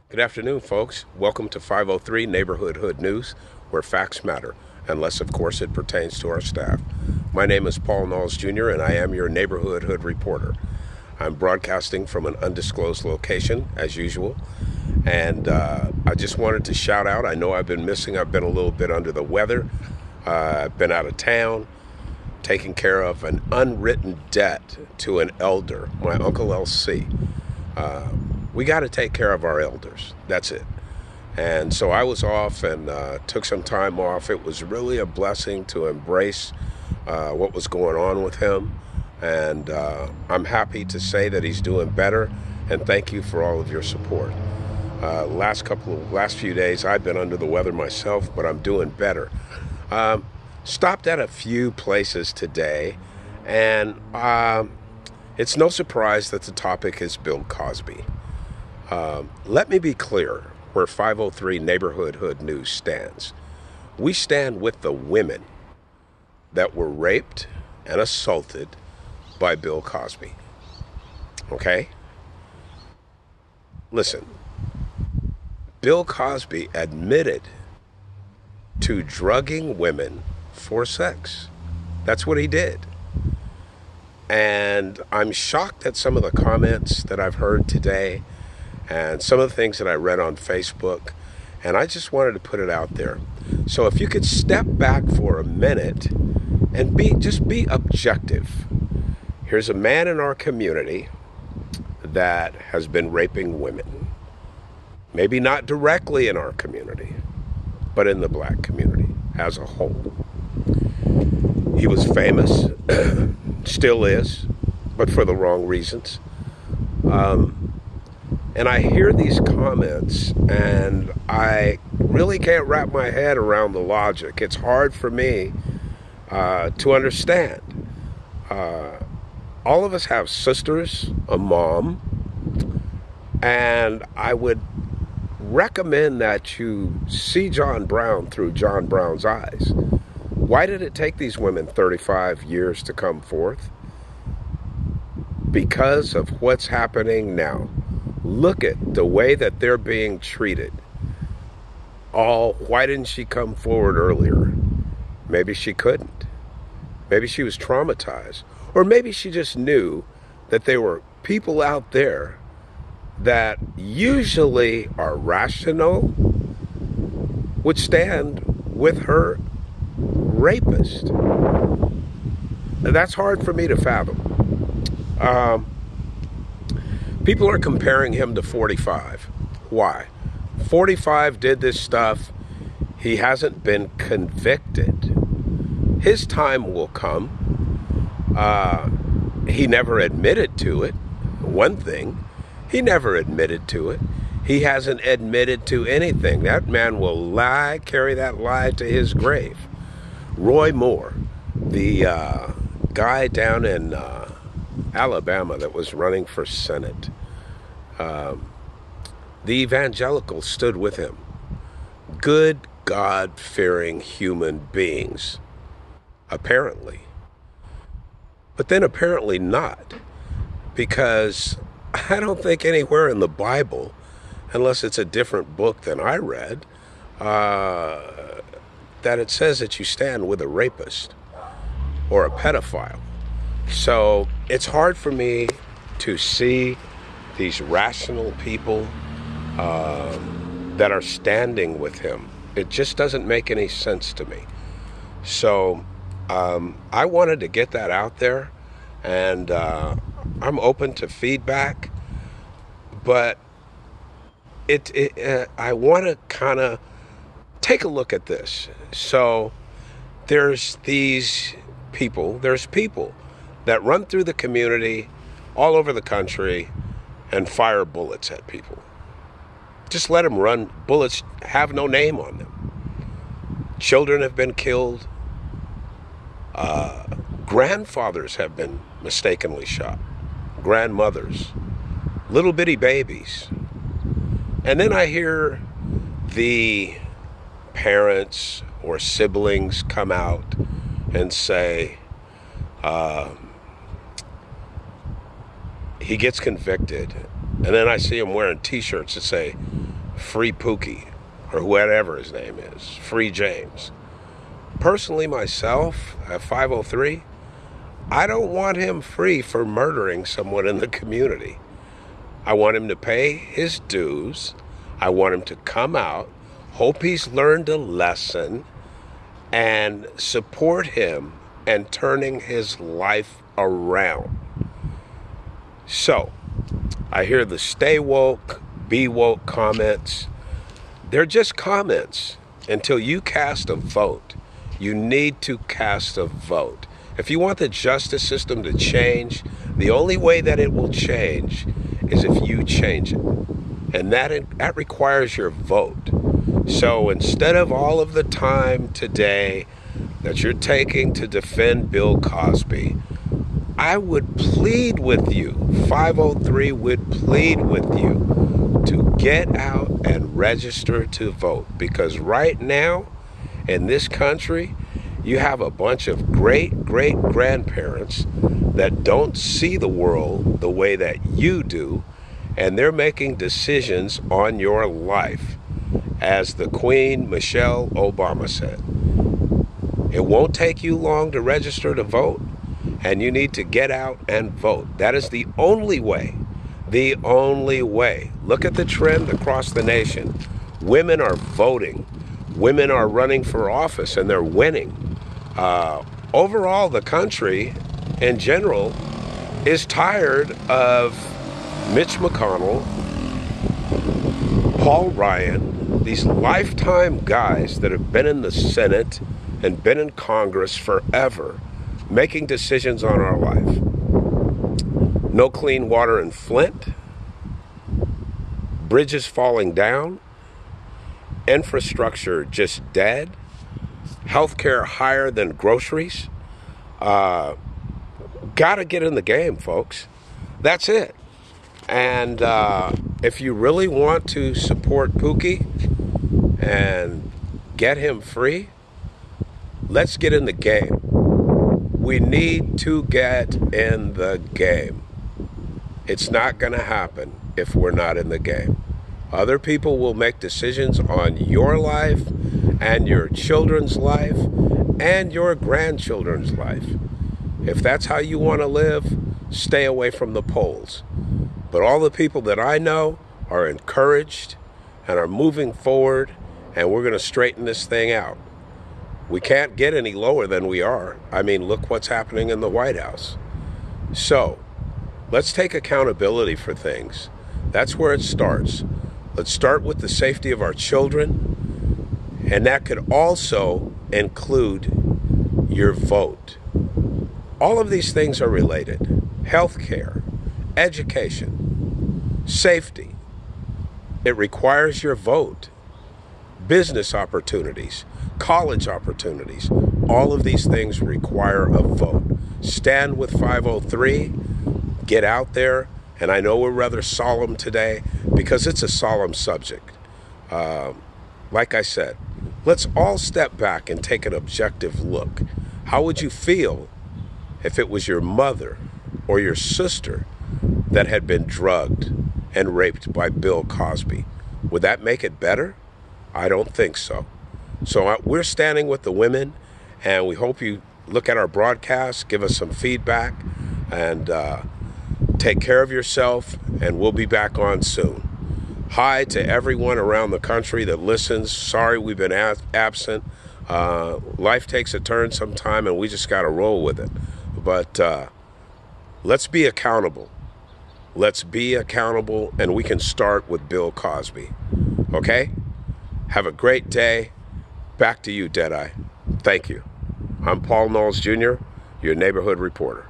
Good afternoon, folks. Welcome to 503 Neighborhood Hood News, where facts matter, unless, of course, it pertains to our staff. My name is Paul Knowles Jr., and I am your Neighborhood Hood reporter. I'm broadcasting from an undisclosed location, as usual, and I just wanted to shout out. I know I've been missing. I've been a little bit under the weather. I've been out of town, taking care of an unwritten debt to an elder, my Uncle LC. We got to take care of our elders. That's it. And so I was off and took some time off. It was really a blessing to embrace what was going on with him. And I'm happy to say that he's doing better. And thank you for all of your support. Last few days, I've been under the weather myself, but I'm doing better. Stopped at a few places today, and it's no surprise that the topic is Bill Cosby. Let me be clear where 503 Neighborhood Hood News stands. We stand with the women that were raped and assaulted by Bill Cosby. Okay? Listen, Bill Cosby admitted to drugging women for sex. That's what he did. And I'm shocked at some of the comments that I've heard today and some of the things that I read on Facebook, and I just wanted to put it out there. So if you could step back for a minute and be objective. Here's a man in our community that has been raping women. Maybe not directly in our community, but in the black community as a whole. He was famous, still is, but for the wrong reasons. And I hear these comments, and I really can't wrap my head around the logic. It's hard for me to understand. All of us have sisters, a mom, and I would recommend that you see John Brown through John Brown's eyes. Why did it take these women 35 years to come forth? Because of what's happening now. Look at the way that they're being treated. Why didn't she come forward earlier? Maybe she couldn't. Maybe she was traumatized. Or maybe she just knew that there were people out there that usually are rational, would stand with her rapist. And that's hard for me to fathom. People are comparing him to 45. Why? 45 did this stuff. He hasn't been convicted. His time will come. He never admitted to it. One thing, he never admitted to it. He hasn't admitted to anything. That man will lie, carry that lie to his grave. Roy Moore, the guy down in Alabama that was running for Senate, the evangelicals stood with him. Good, God-fearing human beings, apparently. But then apparently not, because I don't think anywhere in the Bible, unless it's a different book than I read, that it says that you stand with a rapist or a pedophile. So it's hard for me to see these rational people that are standing with him. It just doesn't make any sense to me. So I wanted to get that out there, and I'm open to feedback, but I want to kind of take a look at this. So there's people that run through the community all over the country and fire bullets at people. Just let them run. Bullets have no name on them. Children have been killed. Grandfathers have been mistakenly shot. Grandmothers. Little bitty babies. And then I hear the parents or siblings come out and say, he gets convicted. And then I see him wearing t-shirts that say, free Pookie, or whatever his name is, free James. Personally, myself, at 503, I don't want him free for murdering someone in the community. I want him to pay his dues. I want him to come out, hope he's learned a lesson, and support him and turning his life around. So, I hear the stay woke, be woke comments. They're just comments until you cast a vote. You need to cast a vote. If you want the justice system to change, the only way that it will change is if you change it. And that requires your vote. So instead of all of the time today that you're taking to defend Bill Cosby, I would plead with you, 503 would plead with you to get out and register to vote. Because right now, in this country, you have a bunch of great-great-grandparents that don't see the world the way that you do, and they're making decisions on your life. As the Queen Michelle Obama said, it won't take you long to register to vote, and you need to get out and vote. That is the only way. The only way. Look at the trend across the nation. Women are voting. Women are running for office, and they're winning. Overall, the country in general is tired of Mitch McConnell, Paul Ryan, these lifetime guys that have been in the Senate and been in Congress forever, making decisions on our life. No clean water in Flint, bridges falling down, infrastructure just dead, healthcare higher than groceries. Gotta get in the game, folks. That's it. And if you really want to support Pookie and get him free, let's get in the game. We need to get in the game. It's not going to happen if we're not in the game. Other people will make decisions on your life and your children's life and your grandchildren's life. If that's how you want to live, stay away from the polls. But all the people that I know are encouraged and are moving forward, and we're going to straighten this thing out. We can't get any lower than we are. I mean, look what's happening in the White House. So, let's take accountability for things. That's where it starts. Let's start with the safety of our children, and that could also include your vote. All of these things are related. Healthcare, education, safety. It requires your vote. Business opportunities, college opportunities. All of these things require a vote. Stand with 503. Get out there. And I know we're rather solemn today because it's a solemn subject. Like I said, let's all step back and take an objective look. How would you feel if it was your mother or your sister that had been drugged and raped by Bill Cosby? Would that make it better? I don't think so. So we're standing with the women, and we hope you look at our broadcast, give us some feedback, and take care of yourself, and we'll be back on soon. Hi to everyone around the country that listens. Sorry we've been absent. Life takes a turn sometime, and we just got to roll with it. But let's be accountable. Let's be accountable, and we can start with Bill Cosby. Okay? Have a great day. Back to you, Deadeye. Thank you. I'm Paul Knowles Jr., your neighborhood reporter.